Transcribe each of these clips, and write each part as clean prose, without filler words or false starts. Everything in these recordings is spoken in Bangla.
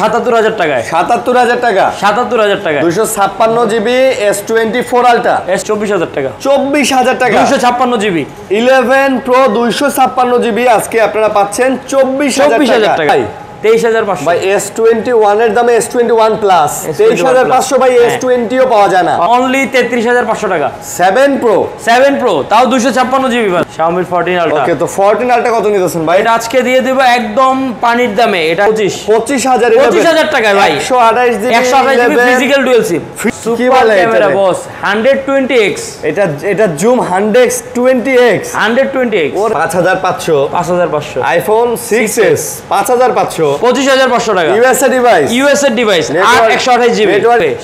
৭৭,০০০ টাকায়। ৭৭,০০০ টাকা। ৭৭,০০০ টাকায়। 256 জিবি S24 আলট্রা S24,০০০ টাকা। 24,০০০ টাকা। 256 জিবি 11 প্রো 256 জিবি আজকে আপনারা পাচ্ছেন 24,০০০ টাকা। 23,৫০০ ভাই S21 এর দামে S21 প্লাস 23,৫০০ ভাই S20 ও পাওয়া যায় না। অনলি 33,৫০০ টাকা। 7 প্রো 7 প্রো তাও 256 জিবি ভাই। Xiaomi 14 ultra. ওকে, তো 14 আলট্রা কত নিতেছেন ভাই? এটা আজকে দিয়ে দেব একদম পানির দামে। এটা 25,000 টাকায় ভাই। 128 জিবি 128 জিবি ফিজিক্যাল ডুয়াল সিম। সুপার ক্যামেরা বস 120x। এটা জুম 120x 120x ওর 5,500 5,500 আইফোন 6s 5,500 25,500 টাকা। USA device 128 GB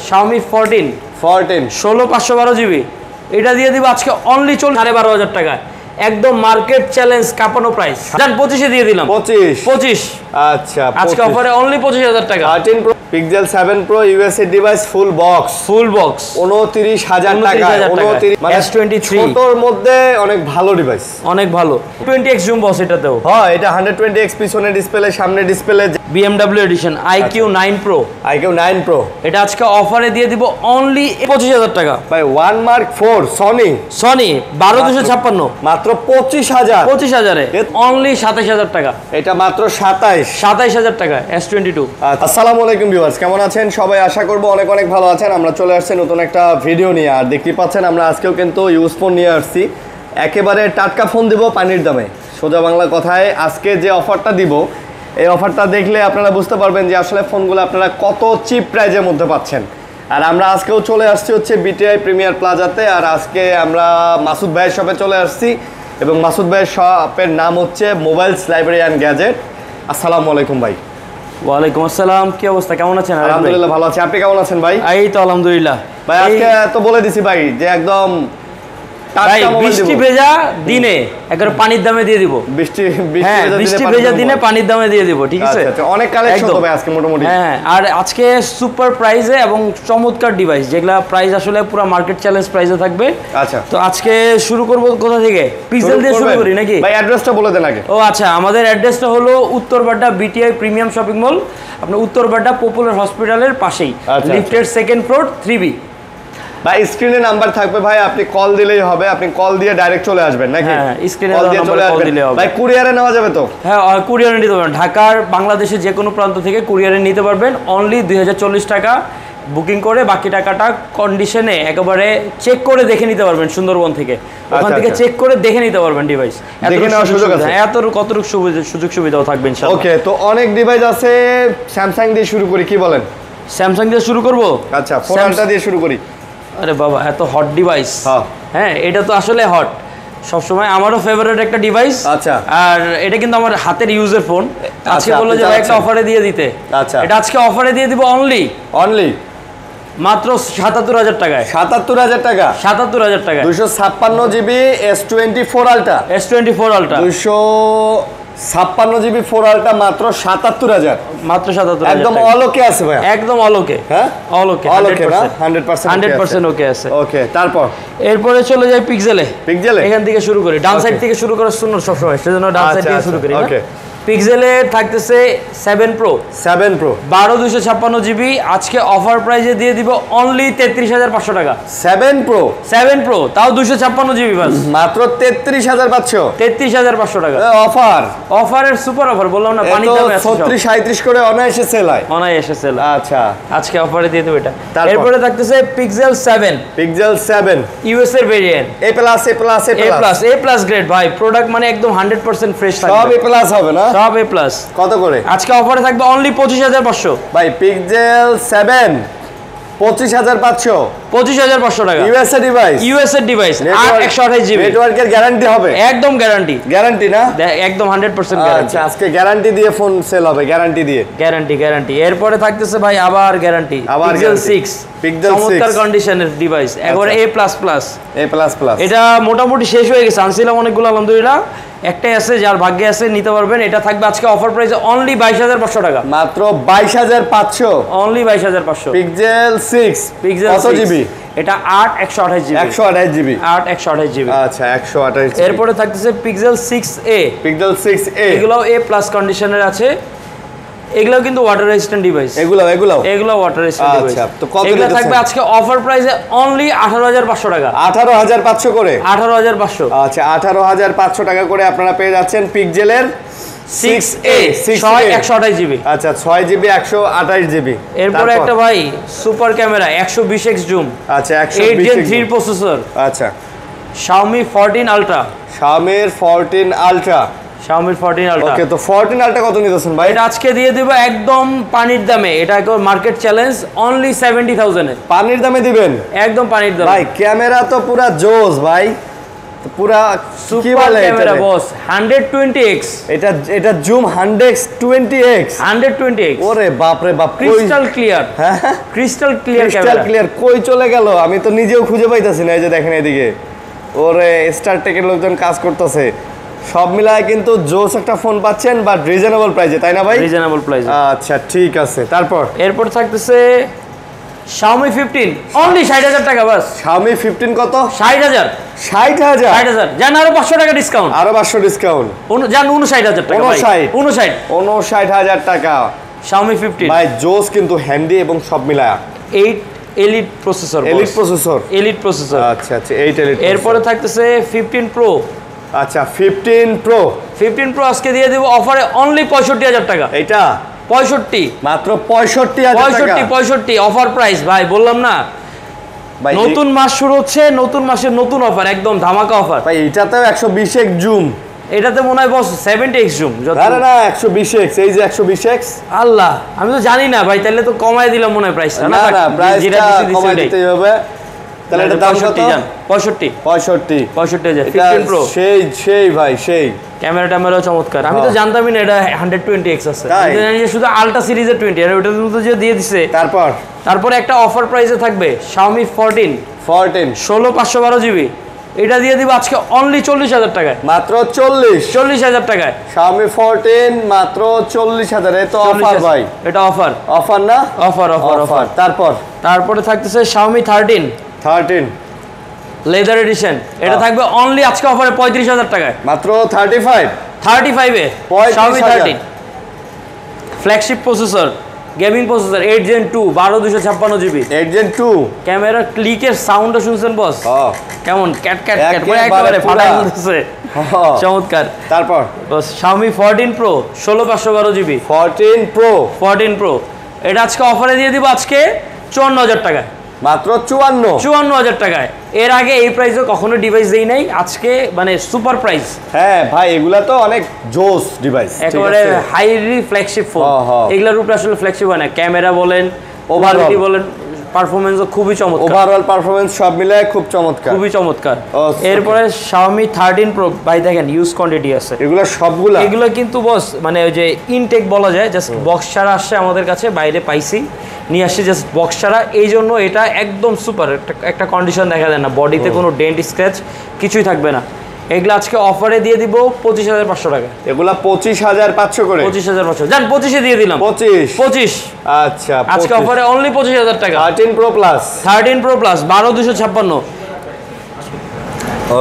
Xiaomi 14 16,512 GB. এটা দিয়ে দিব আজকে অনলি 12,500 টাকায়। একদম মার্কেট চ্যালেঞ্জ কাপানো প্রাইস। জান 25 এ দিয়ে দিলাম। 25 আচ্ছা আজকে অফারে অনলি 25,000 টাকা। 13 pro pixel 7 pro USA device full box 29,000 টাকা। 29 মানে S23 ছোটর মধ্যে অনেক ভালো ডিভাইস, অনেক ভালো। 20x জুম বস এটাতেও। হ্যাঁ, এটা 120x পিছনে ডিসপ্লে সামনে display. BMW edition IQ9 Pro IQ9 Pro এটা আজকে অফারে দিয়ে দিব অনলি 25,000 টাকা। ভাই 1 Mark 4 সনি 12256 মাত্র 25,000 এ অনলি 27,000 টাকা। এটা মাত্র 27,000 টাকা S22। আসসালামু আলাইকুম ভিউয়ার্স, কেমন আছেন সবাই? আশা করব অনেক অনেক ভালো আছেন। আমরা চলে আসছি নতুন একটা ভিডিও নিয়ে। আর দেখতে পাচ্ছেন আমরা আজকেও কিন্তু ইউজ ফোন নিয়ে আসছি। একেবারে টাটকা ফোন দিব পানির দামে। সোজা বাংলা কথায় আজকে যে অফারটা দিব, এই অফারটা দেখলে আপনারা বুঝতে পারবেন যে আসলে ফোনগুলো আপনারা কত চিপ প্রাইজের মধ্যে পাচ্ছেন। আর আমরা আজকেও চলে আসছি হচ্ছে বিটিআই প্রিমিয়ার প্লাজাতে। আর আজকে আমরা মাসুদ ভাইয়ের শপে চলে আসছি এবং মাসুদ ভাইয়ের শপের নাম হচ্ছে মোবাইলস লাইব্রেরি অ্যান্ড গ্যাজেট। আসসালামু আলাইকুম ভাই। ওয়ালাইকুম আসসালাম, কি অবস্থা, কেমন আছেন? আলহামদুলিল্লাহ ভালো আছি, আপনি কেমন আছেন ভাই? এই তো আলহামদুলিল্লাহ ভাই। আজকে তো বলে দিছি ভাই যে একদম বৃষ্টি ভেজা দিনে একবার পানির দামে দিয়ে দিব। বৃষ্টি ভেজা দিনে পানির দামে দিয়ে দিব, ঠিক আছে? অনেক কালেকশন হবে আজকে মোটামুটি। হ্যাঁ, আর আজকে সুপার প্রাইজে এবং চমৎকার ডিভাইস, যেগুলা প্রাইস আসলে পুরো মার্কেট চ্যালেঞ্জ প্রাইসে থাকবে। আচ্ছা, তো আজকে শুরু করব কোথা থেকে? পিক্সেল দিয়ে শুরু করি নাকি? ভাই অ্যাড্রেসটা বলে দেন আগে। ও আচ্ছা, আমাদের অ্যাড্রেসটা হলো Uttar Badda BTI premium shopping mall. আপনি উত্তরবাড্ডা পপুলার হসপিটালের পাশেই, লিফটের 2nd ফ্লোর 3B। ভাই স্ক্রিনে নাম্বার থাকবে ভাই, আপনি কল দিলেই হবে। আপনি কল দিয়ে ডাইরেক্ট চলে আসবেন নাকি? হ্যাঁ, স্ক্রিনে নাম্বার কল দিলেই হবে। ভাই কুরিয়ারে নেওয়া যাবে তো? হ্যাঁ, কুরিয়ারে নিতে পারবেন। ঢাকার বাংলাদেশের যে কোনো প্রান্ত থেকে কুরিয়ারে নিতে পারবেন। অনলি 2040 টাকা বুকিং করে বাকি টাকাটা কন্ডিশনে একেবারে চেক করে দেখে নিতে পারবেন। সুন্দরবন থেকে ওখান থেকে চেক করে দেখে নিতে পারবেন ডিভাইস। এত কতটুকু সুযোগ সুবিধাও থাকবে ইনশাআল্লাহ। ওকে, তো অনেক ডিভাইস আছে। স্যামসাং দিয়ে শুরু করি, কি বলেন? স্যামসাং দিয়ে শুরু করব। আচ্ছা, 4 আলট্রা দিয়ে শুরু করি। আরে বাবা, এত হট ডিভাইস। হ্যাঁ, এটা তো আসলে হট সবসময়, আমারও ফেভারিট একটা ডিভাইস। আচ্ছা, আর এটা কিন্তু আমার হাতের ইউজের ফোন। আজকে বললো যে একটা অফারে দিয়ে দিতে। আচ্ছা, এটা আজকে অফারে দিয়ে দিব অনলি মাত্র 77,000 টাকায়। 77,000 টাকা। 77,000 টাকা। 256 GB S24 ultra 256 GB 4 ultra মাত্র 77,000। মাত্র 77,000 একদম অলোকে আছে ভাই, একদম অলোকে। হ্যাঁ, অলোকে 100% ওকে আছে। ওকে, তারপর এরপরে চলে যাই পিক্সেলে। এখান থেকে শুরু করি, ডান সাইড থেকে শুরু করার সুন্দর সবসময়, সেজন্য ডান সাইড থেকে শুরু করি। ওকে, পিক্সেলে থাকতেছে 7 প্রো 12,256 জিবি। আজকে অফার প্রাইসে দিয়ে দিব অনলি 33,500 টাকা। 7 প্রো তাও 256 জিবি বাস, মাত্র 33,500 টাকা অফারের সুপার অফার। বললাম না, পানির দামে আছে 36 করে অনায়াসে সেল হয়। আচ্ছা, আজকে অফারে দিয়ে দেব এটা। এরপরে থাকতেছে পিক্সেল 7 ইউএস এর ভেরিয়েন্ট A+ গ্রেড ভাই। প্রোডাক্ট মানে একদম 100% ফ্রেশ থাকবে। সব A+ হবে না? সব A+। কত করে আজকে অফারে থাকবে অনলি 25,500 ভাই। পিক্সেল 7 25,500 টাকা। USA device 128 GB. নেটওয়ার্কের গ্যারান্টি হবে? একদম গ্যারান্টি না, একদম 100% গ্যারান্টি। আচ্ছা, আজকে গ্যারান্টি দিয়ে ফোন সেল হবে, গ্যারান্টি। এরপরে থাকতেছে ভাই আবার গ্যারান্টি, পিক্সেল 6 চমৎকার কন্ডিশনের ডিভাইস, একবারে A++। এটা মোটামুটি শেষ হয়ে গেছে, আনছিলাম অনেকগুলো, আলহামদুলিল্লাহ একটাই আছে, যার ভাগ্যে আছে নিতে পারবেন। এটা থাকবে আজকে অফার প্রাইসে অনলি 22,500 টাকা। মাত্র 22,500, অনলি 22,500। পিক্সেল 6 কত জিবি? এটা 128 জিবি। 128 জিবি। আচ্ছা, 128 জিবি। এরপরে থাকতেছে পিক্সেল 6a। এগুলো A+ কন্ডিশনের আছে। এগুলো কিন্তু ওয়াটার রেজিস্ট্যান্ট ডিভাইস। এগুলো ওয়াটার রেজিস্ট্যান্ট ডিভাইস। আচ্ছা, তো কত এগুলো থাকবে আজকে অফার প্রাইসে অনলি 18500 টাকা। 18500 করে? 18500। আচ্ছা, 18500 টাকা করে আপনারা পেয়ে যাচ্ছেন পিক্সেলের 6A 128 জিবি। আচ্ছা, 6 জিবি 128 জিবি। এরপরে একটা ভাই সুপার ক্যামেরা 120x জুম। আচ্ছা, 120x 8 Gen 3 প্রসেসর। আচ্ছা, Xiaomi 14 Ultra। Xiaomi 14 Ultra। Xiaomi 14 Ultra। ওকে, তো 14 Ultra কত নিতেছেন ভাই? এটা আজকে দিয়ে দেব একদম পানির দামে। এটা একদম মার্কেট চ্যালেঞ্জ, অনলি 70000 এ। পানির দামে দিবেন? একদম পানির দামে ভাই। ক্যামেরা তো পুরা জোস ভাই, পুরা সুপার ক্যামেরা বস। 120x। এটা জুম 120x। 120x। ওরে বাপ রে বাপ, ক্রিস্টাল ক্লিয়ার। হ্যাঁ, crystal clear camera. Crystal clear. কই চলে গেল? আমি তো নিজেও খুঁজে পাইতাছি না। এই যে দেখেন এদিকে, ওরে স্টার টেকের লোকজন কাজ করতেছে। সব মিলায় কিন্তু জোস একটা ফোন পাচ্ছেন, বাট রিজনেবল প্রাইসে, তাই না ভাই? রিজনেবল প্রাইসে। আচ্ছা, ঠিক আছে। এরপর থাকতেছে Xiaomi 15 অনলি 60000 টাকা বাস। Xiaomi 15 কত? 60000। 60000 জান, আরো 500 টাকা ডিসকাউন্ট। আরো 500 ডিসকাউন্ট। জান 59000 টাকা ভাই। 59000 টাকা Xiaomi 15 ভাই। জোস কিন্তু, হ্যান্ডি এবং সব মিলায়া। 8 এলিট প্রসেসর। Elite processor. আচ্ছা আচ্ছা, 8 এলিট। এরপরে থাকতেছে 15 প্রো। আচ্ছা, 15 প্রো। 15 প্রো আজকে দিয়ে দেব অফারে অনলি 65000 টাকা। এটা 65, মাত্র 65000 টাকা। 65 অফার প্রাইস ভাই, বললাম না ভাই, নতুন মাস শুরু হচ্ছে, নতুন মাসের নতুন অফার, একদম ধামাকা অফার ভাই। এটাতেও 120x জুম। এটাতে মনে হয় বস 70x জুম। না 120x। এই যে 120x। আল্লাহ, আমি তো জানি না ভাই, তাহলে তো কমায় দিলাম মনে হয় প্রাইসটা। না প্রাইসটা কমায় দিতে হবে। তাহলে এটা দাম কত? 65। 65000। 15 প্রো সেই ভাই, সেই ক্যামেরাটাও চমৎকার। আমি তো জানতামই না এটা 120x আছে। আমি তো জানি যে শুধু আলট্রা সিরিজের 20, আর ওটা তো যে দিয়ে দিছে। তারপর একটা অফার প্রাইসে থাকবে Xiaomi 14 16512 জিবি। এটা দিয়ে দিব আজকে অনলি 40000 টাকায়। মাত্র 40000 টাকায় Xiaomi 14 মাত্র 40000। এ তো অফার ভাই। এটা অফার না? অফার। তারপরে থাকতেছে Xiaomi 13 লেদার এডিশন। এটা থাকবে অনলি আজকে অফারে 35000 টাকায়। মাত্র 35 এ Xiaomi 13 flagship processor, gaming processor 8 Gen 2 12256 GB. 8 Gen 2 camera ক্লিকের সাউন্ডটা শুনছেন বস? কেমন ক্যাট মানে একেবারে ফাটাই দিতেছে। চমৎকার। তারপর বস Xiaomi 14 Pro 16512 জিবি। 14 Pro এটা আজকে অফারে দিয়ে দিব আজকে 54000 টাকায়। মাত্র 54000 টাকায়। এর আগে এই প্রাইসে কখনো ডিভাইস দেই নাই, আজকে মানে সুপার প্রাইস। হ্যাঁ ভাই, এগুলা তো অনেক জোস ডিভাইস, একেবারে হাইলি ফ্ল্যাগশিপ ফোন। এগুলোর উপরে আসলে ফ্ল্যাগশিপ হয় না। ক্যামেরা বলেন, ওভারঅল বলেন, পারফরম্যান্সও খুবই চমৎকার। ওভারঅল পারফরম্যান্স সব মিলায় খুব চমৎকার, খুবই চমৎকার। এরপরে Xiaomi 13 Pro ভাই দেখেন ইউজ কোয়ান্টিটি আছে। এগুলো কিন্তু বস মানে ওই যে ইনটেক বলা যায়, জাস্ট বক্স ছাড়া আসছে আমাদের কাছে, বাইরে পাইছি নিয়ে আসছি জাস্ট বক্স ছাড়া। এই জন্য এটা একদম সুপার একটা কন্ডিশন দেখা যায় না, বডিতে কোনো ডেন্ট স্ক্র্যাচ কিছুই থাকবে না। এগুলো আজকে অফারে দিয়ে দিব 25500 টাকা। এগুলা 25500 করে। 25500 জান 25 এ দিয়ে দিলাম। 25 আচ্ছা, আজকে অফারে অনলি 25000 টাকা। 13 Pro Plus 12256।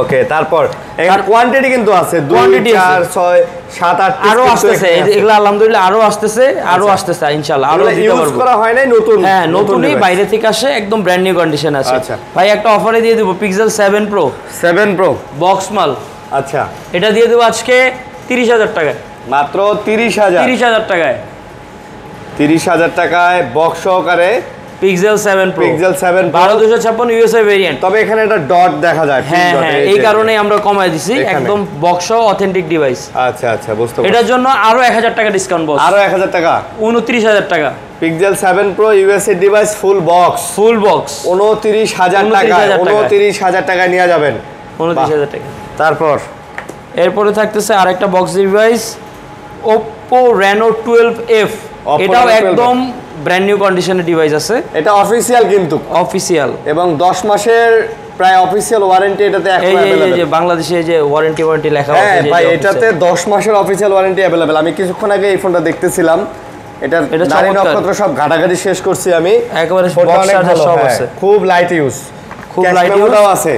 ওকে, তারপর এর কোয়ান্টিটি কিন্তু আছে 2 4 6 7 8 আরো আসতেছে। এগুলা আলহামদুলিল্লাহ আরো আসতেছে ইনশাআল্লাহ। আরো ইউজ করা হয় নাই, নতুন। হ্যাঁ, নতুনই বাইরে থেকে আসে, একদম ব্র্যান্ড নিউ কন্ডিশন আছে। ভাই একটা অফারে দিয়ে দেব Pixel 7 Pro বক্স মাল। আচ্ছা, এটা দিয়ে দেব আজকে 30000 টাকায়। মাত্র 30000 টাকায়। 30000 টাকায় বক্স সহকারে Pixel 7 Pro 12256 ইউএসএ ভেরিয়েন্ট। তবে এখানে একটা ডট দেখা যায়। হ্যাঁ, এই কারণেই আমরা কমায় দিছি, একদম বক্স সহ অথেন্টিক ডিভাইস। আচ্ছা, বুঝতে পারছি। এটার জন্য আরো 1000 টাকা ডিসকাউন্ট বস। আরো 1000 টাকা, 29000 টাকা। Pixel 7 Pro USA device full box 29000 টাকা। 29000 টাকায় নিয়ে যাবেন। 29000 টাকা। তারপর এরপরে থাকতেছে আরেকটা box device Oppo Reno 12F। এটাও একদম ব্র্যান্ড নিউ কন্ডিশনের ডিভাইস আছে। এটা অফিশিয়াল কিন্তু, অফিশিয়াল এবং 10 মাসের প্রায় অফিশিয়াল ওয়ারেন্টি এটাতে এখন अवेलेबल। এই যে বাংলাদেশে যে ওয়ারেন্টি লেখা আছে, হ্যাঁ ভাই, এটাতে 10 মাসের অফিশিয়াল ওয়ারেন্টি अवेलेबल। আমি কিছুক্ষণ আগে এই ফোনটা দেখতেছিলাম, এটা দাড়ি নক্ষত্র সব ঘাটাঘাটি শেষ করছি আমি। একেবারে বক্স চার্জার সব আছে, খুব লাইট ইউজ, খুব লাইট ইউজ আছে।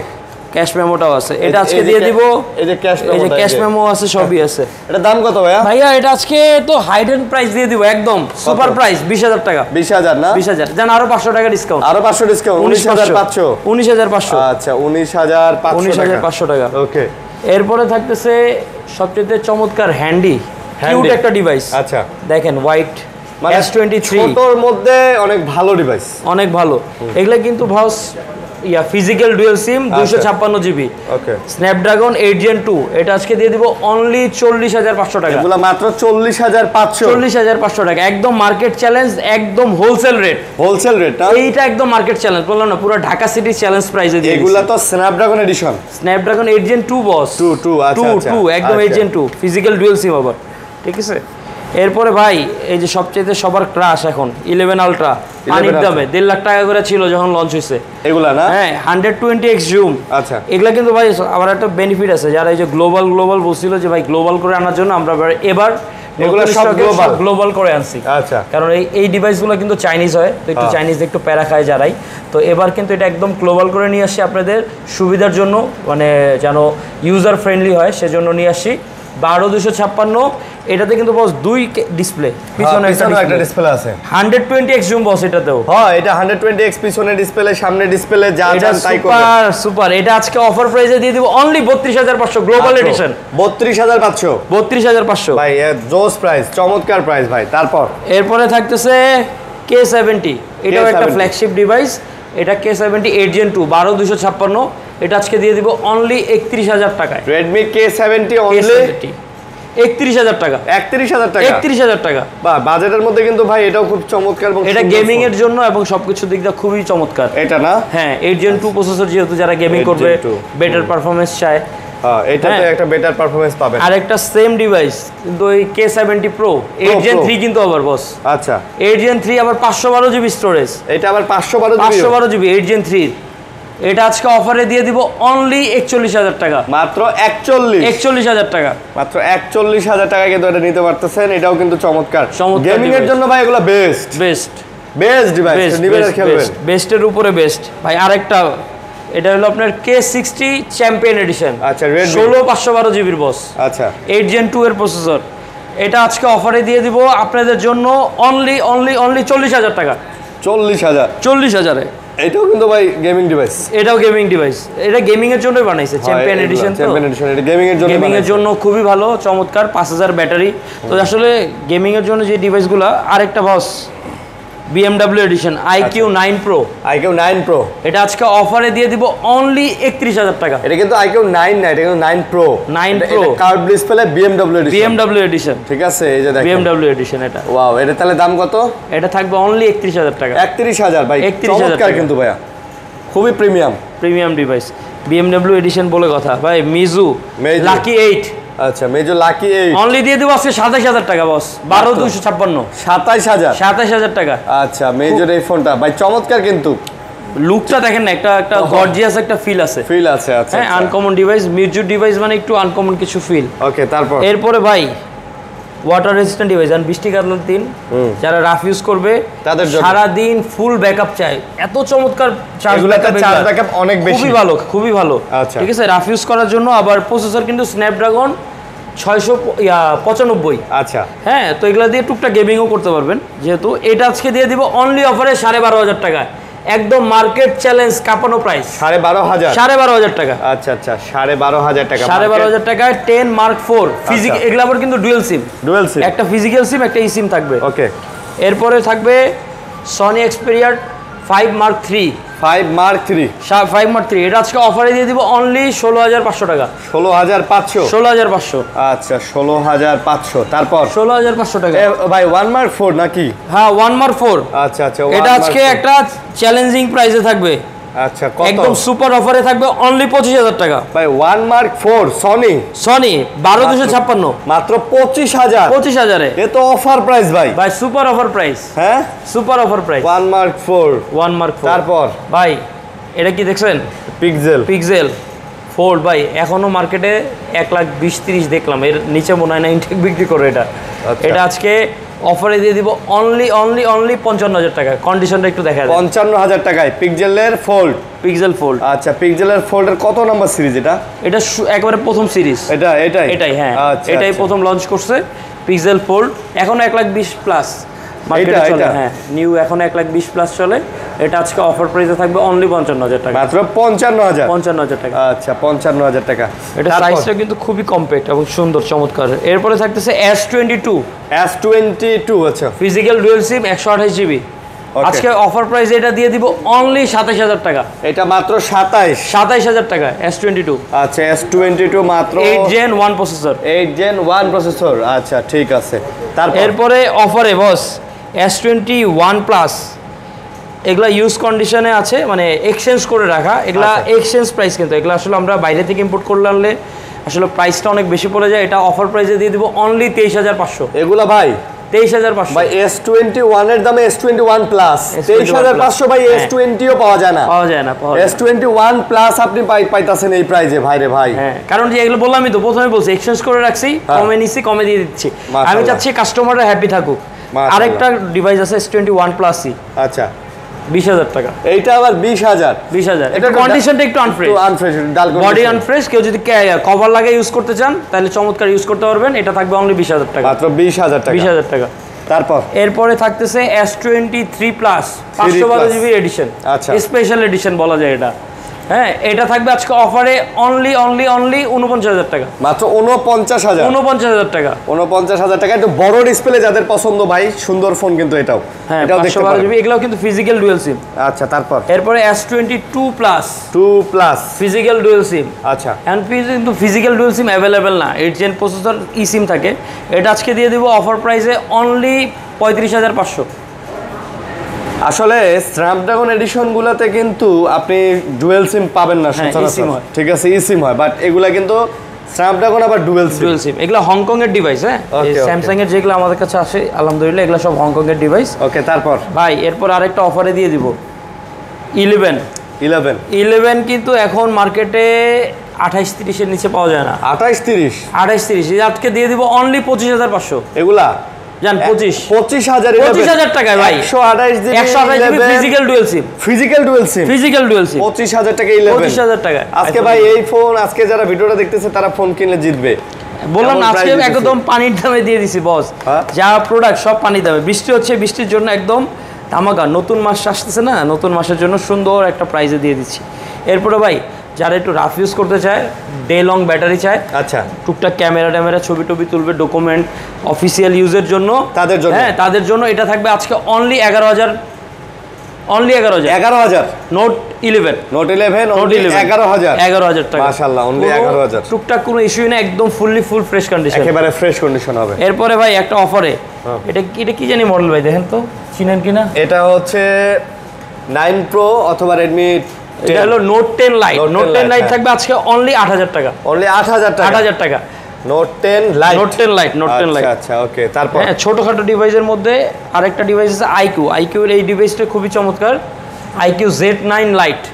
ক্যাশ মেমোটাও আছে, এটা আজকে দিয়ে দিব। এই যে ক্যাশ মেমো আছে, সবই আছে। এটা দাম কত ভাইয়া? এটা আজকে তো হাইডেন প্রাইস দিয়ে দিব, একদম সুপার প্রাইস 20000 টাকা। 20000 না? 20000 জান, আরো 500 টাকা ডিসকাউন্ট। আরো 500 ডিসকাউন্ট, 19500। 19500। আচ্ছা 19500 টাকা। ওকে। এরপরে থাকতেছে সবচেয়ে চমৎকার হ্যান্ডি কিউট একটা ডিভাইস। আচ্ছা দেখেন হোয়াইট মানে S23, ছোটর মধ্যে অনেক ভালো ডিভাইস, অনেক ভালো। এগুলা কিন্তু ভাউস physical dual SIM 256 GB. Okay. Snapdragon 8 Gen 2, এটা আজকে দিয়ে দিব অনলি 40500 টাকা। এগুলা মাত্র 40500। 40500 টাকা, একদম মার্কেট চ্যালেঞ্জ, একদম হোলসেল রেট। হোলসেল রেট না? এইটা একদম মার্কেট চ্যালেঞ্জ, বললাম না, পুরো ঢাকা সিটি চ্যালেঞ্জ প্রাইসে দিয়ে। এগুলা তো স্ন্যাপড্রাগন এডিশন, স্ন্যাপড্রাগন 8 Gen 2 বস। 2 আচ্ছা আচ্ছা, একদম 8 Gen 2 ফিজিক্যাল ডুয়াল সিম আবার, ঠিক আছে। এরপরে ভাই এই যে সবচেয়ে সবার ক্রাশ এখন 11 আলট্রা, পানির দামে 1.5 লাখ টাকা করে ছিল যখন লঞ্চ হয়েছে এগুলা না। হ্যাঁ 120x জুম। আচ্ছা এগুলা কিন্তু ভাই আবার একটা বেনিফিট আছে, যারা এই যে গ্লোবাল বলছিল যে ভাই গ্লোবাল করে আনার জন্য আমরা এবার এগুলো সব গ্লোবাল করে আনছি। আচ্ছা, কারণ এই ডিভাইসগুলো কিন্তু চাইনিজ হয়, তো একটু চাইনিজ একটু প্যারা খায় যারাই, তো এবার কিন্তু এটা একদম গ্লোবাল করে নিয়ে আসছি আপনাদের সুবিধার জন্য, মানে যেন ইউজার ফ্রেন্ডলি হয় সেজন্য নিয়ে আসছি। 12256, এটাতে কিন্তু বস 2 ডিসপ্লে, পিছনে একটা ডিসপ্লে আছে, 120x জুম বস এটাতেও। হ্যাঁ এটা 120x পিছনে ডিসপ্লে, সামনে ডিসপ্লে, যা চান তাই করবেন। সুপার। এটা আজকে অফার প্রাইসে দিয়ে দিব অনলি 32500 গ্লোবাল এডিশন। 32500 32500 ভাই, জোস প্রাইস, চমৎকার প্রাইস ভাই। তারপর এরপরে থাকতেছে K70, এটাও একটা ফ্ল্যাগশিপ ডিভাইস। এটা K70 8 Gen 2 12256, এটা আজকে দিয়ে দিব অনলি 31000 টাকায়। Redmi K70 অনলি 31000 টাকা। 31000 টাকা, 31000 টাকা। বাহ, বাজেটের মধ্যে কিন্তু ভাই এটাও খুব চমৎকার এবং এটা গেমিং এর জন্য এবং সবকিছু দিক দিয়ে খুবই চমৎকার এটা না। হ্যাঁ 8 Gen 2 প্রসেসর, যেহেতু যারা গেমিং করবে বেটার পারফরম্যান্স চায়, হ্যাঁ এটাতে একটা বেটার পারফরম্যান্স পাবেন। আর একটা সেম ডিভাইস কিন্তু ওই K70 Pro 8 Gen 3 কিন্তু আবার বস। আচ্ছা 8 Gen 3 আবার 512 জিবি স্টোরেজ, এটা আবার 512 জিবি 8 Gen 3। এটা আজকে অফারে দিয়ে দিব অনলি 41000 টাকা, মাত্র 41000 টাকা, মাত্র 41000 টাকা কিন্তু এটা নিতে পারতেছেন। এটাও কিন্তু চমৎকার গেমিং এর জন্য ভাই, এগুলো বেস্ট ডিভাইস, নিবেন আর খেলবেন, বেস্টের উপরে বেস্ট ভাই। আরেকটা এটা হলো আপনার K60 চ্যাম্পিয়ন এডিশন। আচ্ছা 16512 জিবির বস। আচ্ছা 8 Gen 2 এর প্রসেসর। এটা আজকে অফারে দিয়ে দিব আপনাদের জন্য অনলি 40000 টাকা। 40000 এ এটাও কিন্তু ভাই গেমিং ডিভাইস, এটাও গেমিং ডিভাইস, এটা গেমিং এর জন্যই বানাইছে চ্যাম্পিয়ন এডিশন। এটা গেমিং এর জন্য খুবই ভালো, চমৎকার, 5000 ব্যাটারি। তো আসলে গেমিং এর জন্য যে ডিভাইসগুলো, আরেকটা boss BMW edition IQ9 Pro, IQ9 Pro এটা আজকে অফারে দিয়ে দিব অনলি 31000 টাকা। এটা কিন্তু IQ9 না, এটা কিন্তু 9 Pro curve display BMW edition, ঠিক আছে। এই যে দেখেন BMW এডিশন, এটা ওয়াও। এটা তাহলে দাম কত? এটা থাকবে অনলি 31000 টাকা। 31000 ভাই, চমৎকার কিন্তু ভাইয়া, খুবই প্রিমিয়াম ডিভাইস। BMW এডিশন বলে কথা ভাই। মিজু লাকি 8, আচ্ছা মেজর লাকি 8 অনলি দিয়ে দেব আজকে 27000 টাকা বস। 12256 27000 টাকা। আচ্ছা মেজর এই ফোনটা ভাই চমৎকার, কিন্তু লুকটা দেখেন না, একটা গর্জিয়াস একটা ফিল আছে। আচ্ছা হ্যাঁ আনকমন ডিভাইস, মিজর ডিভাইস মানে একটু আনকমন কিছু ফিল। ওকে তারপর এরপরে ভাই ওয়াটার রেজিস্ট্যান্ট ডিভাইস, আর বৃষ্টি কাতলার দিন যারা রাফ ইউজ করবে তাদের জন্য সারা দিন ফুল ব্যাকআপ চাই, এত চমৎকার চার্জ ব্যাকআপ অনেক বেশি, খুবই ভালো। ঠিক আছে রাফ ইউজ করার জন্য। আবার প্রসেসর কিন্তু স্ন্যাপড্রাগন 695। আচ্ছা হ্যাঁ, তো এগুলা দিয়ে টুকটাক গেমিংও করতে পারবেন। যেহেতু এটা আজকে দিয়ে দিব অনলি অফারে 12500 টাকা, একদম মার্কেট চ্যালেঞ্জ কাঁপানো প্রাইস। 12500 টাকা। আচ্ছা আচ্ছা 12500 টাকা, 12500 টাকায় 10 Mark 4 ফিজিক্যাল। এগুলা আবার কিন্তু ডুয়াল সিম, একটা ফিজিক্যাল সিম একটা ই সিম থাকবে। ওকে এরপরে থাকবে Sony Xperia 5 Mark 3 এটা আজকে অফারে দিয়ে দিব অনলি 16500 টাকা। 16500 আচ্ছা 16500। তারপর 16500 টাকা ভাই 1 Mark 4 নাকি? হ্যাঁ 1 Mark 4। আচ্ছা আচ্ছা এটা আজকে একটা চ্যালেঞ্জিং প্রাইসে থাকবে। আচ্ছা কত? একদম সুপার অফারে থাকবে অনলি 25000 টাকা ভাই। 1 Mark 4 সনি 12256 মাত্র 25000 এ। এ তো অফার প্রাইস ভাই, সুপার অফার প্রাইস। হ্যাঁ সুপার অফার প্রাইস 1 Mark 4। তারপর ভাই এটা কি দেখছেন? পিক্সেল ফোল্ড ভাই, এখনো মার্কেটে 1,20,30 দেখলাম, এর নিচে মনে হয় না ইনটেক বিক্রি করে এটা। এটা আজকে অফারে দিয়ে দিব অনলি 55,000 টাকা। কন্ডিশনটা একটু দেখা যায় 55,000 টাকায় পিক্সেলের ফোল্ড। Pixel fold. আচ্ছা, পিক্সেলের ফোল্ডের কত নাম্বার সিরিজ এটা? এটা একেবারে প্রথম সিরিজ। এটাই হ্যাঁ, এটাই প্রথম লঞ্চ করছে পিক্সেল ফোল্ড। এখন 1,20,000 প্লাস মার্কেটে চলে। হ্যাঁ, নিউ এখন 1,20,000 প্লাস চলে। এটা আজকে অফার প্রাইসে থাকবে অনলি 55,000 টাকা। মাত্র 55,000 টাকা। আচ্ছা, 55,000 টাকা। এটা সাইজটা কিন্তু খুবই কম্প্যাক্ট এবং সুন্দর চমৎকার। এরপরে থাকতেছে S22। আচ্ছা, ফিজিক্যাল ডুয়াল সিম 128 জিবি। আজকে অফার প্রাইস এটা দিয়ে দিব অনলি 27,000 টাকা। এটা মাত্র 27,000 টাকা S22। আচ্ছা, S22 মাত্র 8 Gen 1 প্রসেসর। 8 Gen 1 processor. আচ্ছা, ঠিক আছে। এরপরে অফারে বস S21 প্লাস, এগুলা ইউজ কন্ডিশনে আছে, মানে এক্সচেঞ্জ করে রাখা। এগুলা এক্সচেঞ্জ প্রাইস, কিন্তু এগুলা আসলে আমরা বাইরে থেকে ইম্পোর্ট করলে আনলে আসলে প্রাইসটা অনেক বেশি পড়ে যায়। এটা অফার প্রাইসে দিয়ে দিব অনলি 23,500। এগুলা ভাই 23,500 ভাই। S21 এর দামে S21 প্লাস 23,500 ভাই। S20 ও পাওয়া যায় না। S21 প্লাস আপনি পাইতাছেন এই প্রাইজে ভাই রে ভাই। হ্যাঁ, কারণ যে এগুলো বললামই তো, প্রথমে বলছি এক্সচেঞ্জ করে রাখছি, কমে নিছি, কমে দিয়ে দিচ্ছি। আমি চাচ্ছি কাস্টমাররা হ্যাপি থাকুক। আরেকটা ডিভাইস আছে S21 প্লাসই। আচ্ছা, 20,000 টাকা। এইটা আবার 20,000। এটা কন্ডিশনটা একটু আনফ্রেশ, বডি আনফ্রেশ। কেউ যদি কভার লাগিয়ে ইউজ করতে চান তাহলে চমৎকার ইউজ করতে পারবেন। এটা থাকবে অনলি 20,000 টাকা। মাত্র 20,000 টাকা। এরপরে থাকতেছে S23 প্লাস 512 জিবি এডিশন। আচ্ছা, স্পেশাল এডিশন বলা যায় এটা। হ্যাঁ, এটা থাকবে আজকে অফারে অনলি 49,000 টাকা। মাত্র 49,000 টাকা। 49,000 টাকা। একটু বড় ডিসপ্লে যাদের পছন্দ ভাই, সুন্দর ফোন কিন্তু এটাও। হ্যাঁ, 512 জিবি। এগুলাও কিন্তু ফিজিক্যাল ডুয়াল সিম। আচ্ছা, এরপরে S22 প্লাস ফিজিক্যাল ডুয়াল সিম। আচ্ছা, কিন্তু ফিজিক্যাল ডুয়াল সিম অ্যাভেলেবেল না, 8 Gen প্রসেসর ই সিম থাকে। এটা আজকে দিয়ে দিব অফার প্রাইসে অনলি 35,500। আসলে স্ন্যাপড্রাগন এডিশন গুলাতে কিন্তু আপনি ডুয়েল সিম পাবেন না সচরাচর। ঠিক আছে, ই সিম হয়, বাট এগুলা কিন্তু স্ন্যাপড্রাগন আবার ডুয়েল সিম। এগুলা হংকং এর ডিভাইস। হ্যাঁ, স্যামসাং এর যেগুলো আমাদের কাছে আসে আলহামদুলিল্লাহ এগুলা সব হংকং এর ডিভাইস। ওকে, তারপর ভাই এরপর আরেকটা অফারে দিয়ে দিব 11 কিন্তু এখন মার্কেটে 28-30 এর নিচে পাওয়া যায় না। 28-30 আজকে দিয়ে দিব অনলি 25,500। এগুলা জান 25,000 টাকায় ভাই। 128 জিবি ফিজিক্যাল ডুয়াল সিম। 25,000 টাকা। 25,000 টাকা। আজকে ভাই এই ফোন, আজকে যারা ভিডিওটা দেখতেছে তারা ফোন কিনলে জিতবে। বললাম না, আজকে একদম পানির দামে দিয়ে দিছি বস। যা প্রোডাক্ট সব পানির দামে। বৃষ্টি হচ্ছে, বৃষ্টির জন্য একদম ধামাকা। নতুন মাস আসতেছে না, নতুন মাসের জন্য সুন্দর একটা প্রাইজে দিয়ে দিচ্ছি। এরপরে ভাই যারা একটু রাফ ইউজ করতে চায়, ডে লং ব্যাটারি চায়, আচ্ছা, টুকটাক ক্যামেরা ছবি তুলবে, ডকুমেন্ট অফিসিয়াল ইউজের জন্য, হ্যাঁ তাদের জন্য এটা থাকবে আজকে অনলি 11,000। নোট 11 11,000 টাকা। মাশাআল্লাহ, অনলি 11,000। টুকটাক কোনো ইস্যু না, একদম ফুল ফ্রেশ কন্ডিশন, একেবারে ফ্রেশ কন্ডিশন হবে। এরপরে ভাই একটা অফারে, এটা কি জানি মডেল ভাই, দেখেন তো চিনেন কিনা। এটা হচ্ছে 9 Pro অথবা Redmi। এটা হলো Note 10 Lite থাকবে আজকে অনলি 8,000 টাকা। 8,000 টাকা। Note 10 Lite। আচ্ছা, ওকে, তারপর হ্যাঁ, ছোটখাটো ডিভাইসের মধ্যে আরেকটা ডিভাইস আছে IQ এর। এই ডিভাইসটা খুবই চমৎকার, IQ Z9 Lite।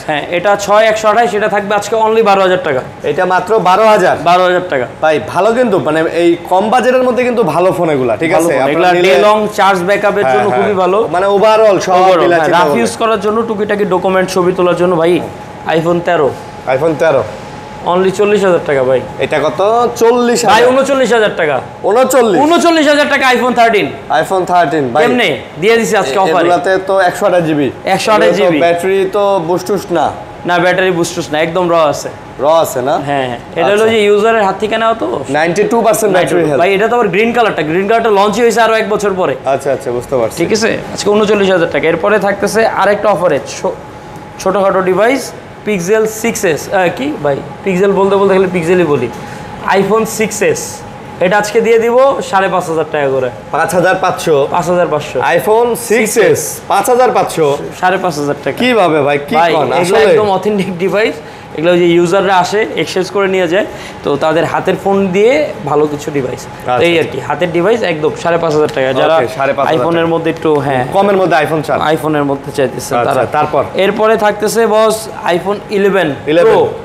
হ্যাঁ, এটা 6128, এটা থাকবে আজকে অনলি 12,000 টাকা। এটা মাত্র 12,000 টাকা। ভাই ভালো, কিন্তু মানে এই কম বাজেটের মধ্যে কিন্তু ভালো ফোন এগুলা। ঠিক আছে, এগুলা ডে লং চার্জ ব্যাকআপের জন্য খুবই ভালো, মানে ওভারঅল সব মিলে রাফ ইউজ করার জন্য, টুকিটাকি ডকুমেন্ট ছবি তোলার জন্য। ভাই iPhone 13 অনলি 40,000 টাকা। ভাই এটা কত? 40,000 ভাই। 39,000 টাকা। 39,000 টাকা iPhone 13 ভাই কেমনে দিয়ে দিছি আজকে অফারে। এগুলাতে তো 128 জিবি ব্যাটারি, তো বুস্টুস না ব্যাটারি বুস্টুস না, একদম র আছে না। হ্যাঁ, এটা হলো যে ইউজারের হাত থেকে নেওয়া, তো 92% ব্যাটারি হেলথ। ভাই এটা তো আবার গ্রিন কালারটা লঞ্চ হয়েছে আরো 1 বছর পরে। আচ্ছা, বুঝতে পারছি। ঠিক আছে, আজকে 39,000 টাকা। এরপরে থাকতেছে আরেকটা অফারে ছোটখাটো ডিভাইস পিক্সেল 6s। কি ভাই, পিক্সেল বলতে খালি পিক্সেলই বলি। iPhone 6s এটা আজকে দিয়ে দিব 5,500 টাকা করে। 5,500 iPhone 6s 5,500 5,500 টাকা। কিভাবে ভাই, কি কোন? আসলে একদম অথেন্টিক ডিভাইস। এগুলো যে ইউজাররা আসে এক্সচেঞ্জ করে নিয়ে যায়, তো তাদের হাতের ফোন দিয়ে ভালো কিছু ডিভাইস, এই আর কি হাতের ডিভাইস একদম 5,500 টাকা। যারা আইফোনের মধ্যে একটু কমের মধ্যে আইফোনের মধ্যে চাইতেছে তারা। তারপর এরপরে থাকতেছে বস iPhone 11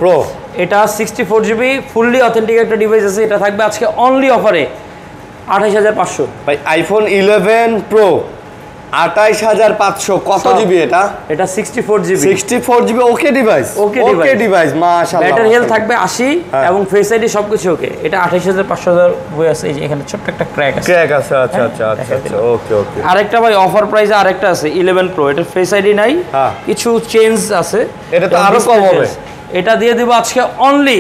Pro। এটা 64 জিবি ফুললি অথেন্টিক একটা ডিভাইস আছে। এটা থাকবে আজকে অনলি অফারে 28500 ভাই আইফোন 11 প্রো 28500 কত জিবি এটা? এটা 64 GB. 64 GB okay device. Okay device মাশাআল্লাহ। ব্যাটারি হেলথ থাকবে 80 এবং ফেস আইডি সবকিছু ওকে। এটা 28500 বই আছে, এই যে এখানে ছোট্ট একটা ক্র্যাক আছে। আচ্ছা ওকে। আরেকটা ভাই অফার প্রাইসে আরেকটা আছে 11 প্রো, এটা ফেস আইডি নাই, কিছু চেঞ্জ আছে, এটা তো আরো কম হবে। এটা দিয়ে দিব আজকে অনলি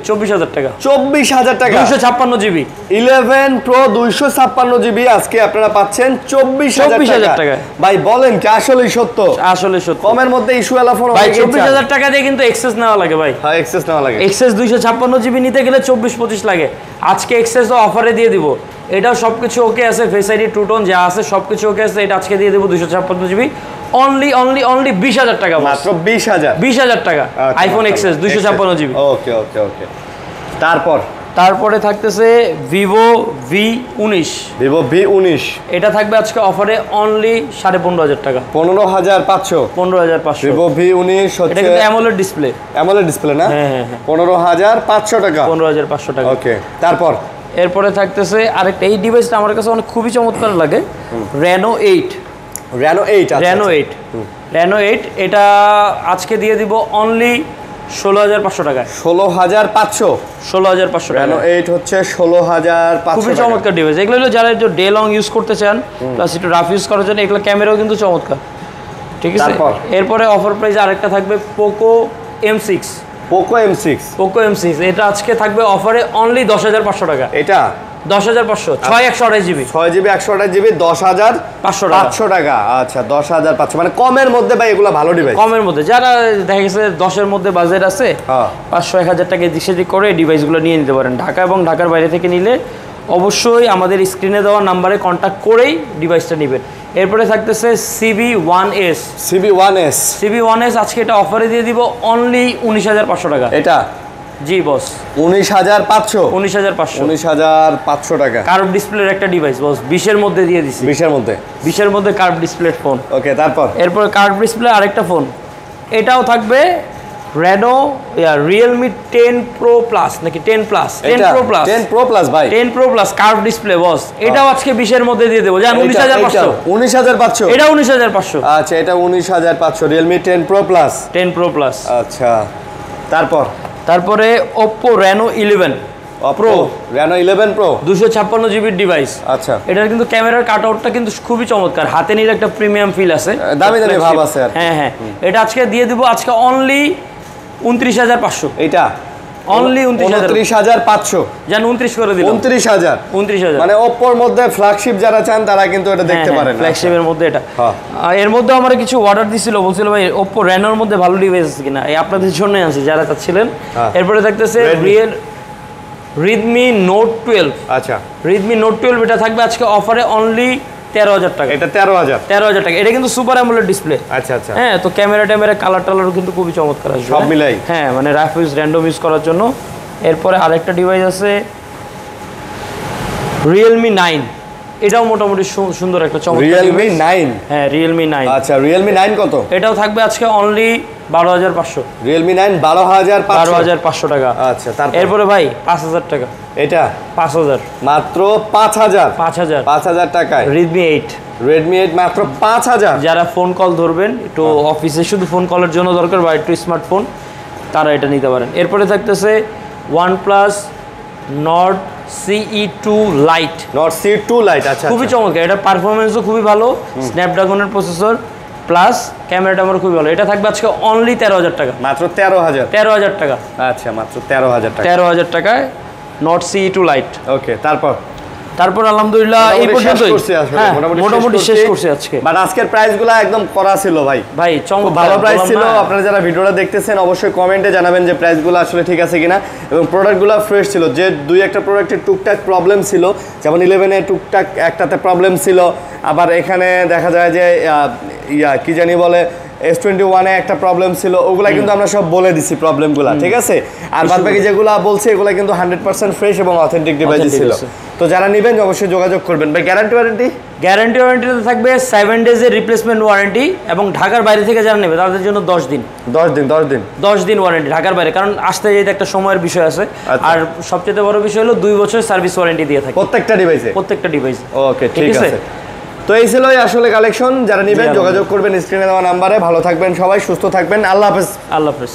24000 টাকা। 24000 টাকা 256 জিবি 11 প্রো 256 জিবি আজকে আপনারা পাচ্ছেন 24000 টাকা। ভাই বলেন কি আসলেই সত্য? আসলে সত্য। কমের মধ্যে ইস্যু এলা ফোন ভাই 24000 টাকা দিয়ে কিন্তু এক্সেস নেওয়া লাগে ভাই। হ্যাঁ এক্সেস নেওয়া লাগে। এক্সেস 256 জিবি নিতে গেলে 24-25 লাগে। আজকে এক্সেস তো অফারে দিয়ে দিব। এটাও সবকিছু ওকে আছে, ফেস আইডি টু টোন যা আছে সবকিছু ওকে আছে। এটা আজকে দিয়ে দেব 256 জিবি অনলি 20000 টাকা, মাত্র 20000 টাকা। IPhone XS 256 GB. ওকে। তারপরে থাকতেছে ভিভো V19। এটা থাকবে আজকে অফারে অনলি 15,500 টাকা। 15500 ভিভো V19 হচ্ছে, এটা কিন্তু অ্যামোলেড ডিসপ্লে না? হ্যাঁ 15500 টাকা। 15500 টাকা। ওকে। এরপরে থাকতেছে আরেকটা, এই ডিভাইসটা আমার কাছে অনেক খুবই চমৎকার লাগে, Reno 8। এটা আজকে দিয়ে দিব অনলি 16500 টাকায়। 16500 Reno 8 হচ্ছে 16500। খুবই চমৎকার ডিভাইস। এগুলো হলো যারা একটু ডে লং ইউজ করতে চান প্লাস একটু রাফ ইউজ করার জন্য, এগুলো ক্যামেরাও কিন্তু চমৎকার, ঠিক আছে। এরপরে অফার প্রাইস আরেকটা থাকবে পোকো M6। এটা আজকে থাকবে অফারে অনলি 10500 টাকা। এটা 10500 6/128 জিবি 128 জিবি 10500 টাকা। আচ্ছা 10500 মানে কমের মধ্যে ভাই এগুলো ভালো ডিভাইস। কমের মধ্যে যারা দেখা গেছে 10 এর মধ্যে বাজেট আছে 500-1000 টাকা দিক করে ডিভাইসগুলো নিয়ে নিতে পারেন। ঢাকা এবং ঢাকার বাইরে থেকে নিলে অবশ্যই আমাদের স্ক্রিনে দেওয়া নাম্বারে কন্ট্যাক্ট করেই ডিভাইসটা নেবেন। এরপরে থাকতেছে CB1S। আজকে এটা অফারে দিয়ে দিব অনলি 19500 টাকা। এটা জি বস 19500 টাকা। কার্ভ ডিসপ্লের একটা ডিভাইস বস, 20 এর মধ্যে দিয়ে দিছি। 20 এর মধ্যে কার্ভ ডিসপ্লের ফোন। ওকে। এরপর কার্ভ ডিসপ্লে আরেকটা ফোন, এটাও থাকবে Realme 10 Pro Plus নাকি 10 Plus 10 Pro Plus ভাই 10 Pro Plus কার্ভ ডিসপ্লে বস। এটাও আজকে 20 এর মধ্যে দিয়ে দেব, জান 19500। এটা 19500। আচ্ছা এটা 19500 Realme 10 Pro Plus। আচ্ছা তারপরে Oppo Reno 11 Pro 256 জিবির ডিভাইস। আচ্ছা এটার কিন্তু ক্যামেরার কাটআউটটা কিন্তু খুবই চমৎকার, হাতে নিলে একটা প্রিমিয়াম ফিল আছে, দামি ভাব আছে। হ্যাঁ এটা আজকে দিয়ে দিব আজকে অনলি 29500। এটা অনলি 29500 জান 29 করে দিলাম। 29000 মানে Oppo-র মধ্যে ফ্ল্যাগশিপ যারা চান তারা কিন্তু এটা দেখতে পারেন। ফ্ল্যাগশিপের মধ্যে এটা। এর মধ্যে আমার কিছু অর্ডার দিছিল, বলছিল ভাই Oppo Reno-র মধ্যে ভালো ডিভাইস আছে কিনা, এই আপনাদের জন্যই আছে যারা চাচ্ছিলেন। এরপরে থাকতেছে Redmi Note 12। আচ্ছা Redmi Note 12 এটা থাকবে আজকে অফারে অনলি 13000 টাকা। এটা 13000 টাকা। এটা কিন্তু সুপার অ্যামোলেড ডিসপ্লে। আচ্ছা হ্যাঁ, তো ক্যামেরা কালার টালারও কিন্তু খুবই চমৎকার আসবে সব মিলাই। হ্যাঁ মানে রাফ ইউজ র্যান্ডম ইউজ করার জন্য। এরপরে আরেকটা ডিভাইস আছে Realme 9। এটাও মোটামুটি সুন্দর একটা চমৎকার Realme 9। হ্যাঁ Realme 9। আচ্ছা Realme 9 কত? এটাও থাকবে আজকে অনলি 12500। Realme 9 12500 টাকা। আচ্ছা তারপর এরপরে ভাই 5000 টাকা। এটা 5000 মাত্র 5000 টাকায় Redmi 8 মাত্র 5000। যারা ফোন কল ধরবেন একটু অফিসে শুধু ফোন কলের জন্য দরকার বা একটু স্মার্টফোন, তারা এটা নিতে পারেন। এরপরে থাকতেছে OnePlus Nord CE2 Lite। আচ্ছা খুবই চমৎকার, এটা পারফরমেন্সও খুবই ভালো, স্ন্যাপড্রাগনের প্রসেসর প্লাস ক্যামেরাটা আমার খুবই ভালো। এটা থাকবে আজকে অনলি 13000 টাকা। মাত্র 13000 টাকা। আচ্ছা মাত্র 13000 টাকায় Nord CE2 Lite। ওকে তারপর আলহামদুলিল্লাহ এই পর্যন্ত মোটামুটি শেষ করছি আজকে। বাট আজকের প্রাইসগুলো একদম করা ছিল ভাই চমৎকার ভালো প্রাইস ছিল। আপনারা যারা ভিডিওটা দেখতেছেন অবশ্যই কমেন্টে জানাবেন যে প্রাইসগুলো আসলে ঠিক আছে কিনা এবং প্রোডাক্টগুলো ফ্রেশ ছিল। যে দুই একটা প্রোডাক্টের টুকটাক প্রবলেম ছিল, যেমন 11-এ টুকটাক একটাতে প্রবলেম ছিল, আবার এখানে দেখা যায় যে কি জানি বলে S21 এ একটা প্রবলেম ছিল, ওগুলা কিন্তু আমরা সব বলে দিছি প্রবলেমগুলা, ঠিক আছে? আর বাদবাকি যেগুলা বলছে এগুলা কিন্তু 100% ফ্রেশ এবং অথেন্টিক ডিভাইস ছিল। তো যারা নেবেন অবশ্যই যোগাযোগ করবেন। ভাই গ্যারান্টি ওয়ারেন্টিতে থাকবে 7 ডেজের রিপ্লেসমেন্ট ওয়ারেন্টি, এবং ঢাকার বাইরে থেকে যারা নেবে তাদের জন্য 10 দিন ওয়ারেন্টি ঢাকার বাইরে, কারণ আসতে যেতে একটা সময়ের বিষয় আছে। আর সবচেয়ে বড় বিষয় হলো 2 বছর সার্ভিস ওয়ারেন্টি দিয়ে থাকে প্রত্যেকটা ডিভাইসে। ওকে, ঠিক আছে। তো এই ছিলই আসলে কালেকশন। যারা নেবেন যোগাযোগ করবেন স্ক্রিনে দেওয়া নাম্বারে। ভালো থাকবেন সবাই, সুস্থ থাকবেন। আল্লাহ হাফেজ।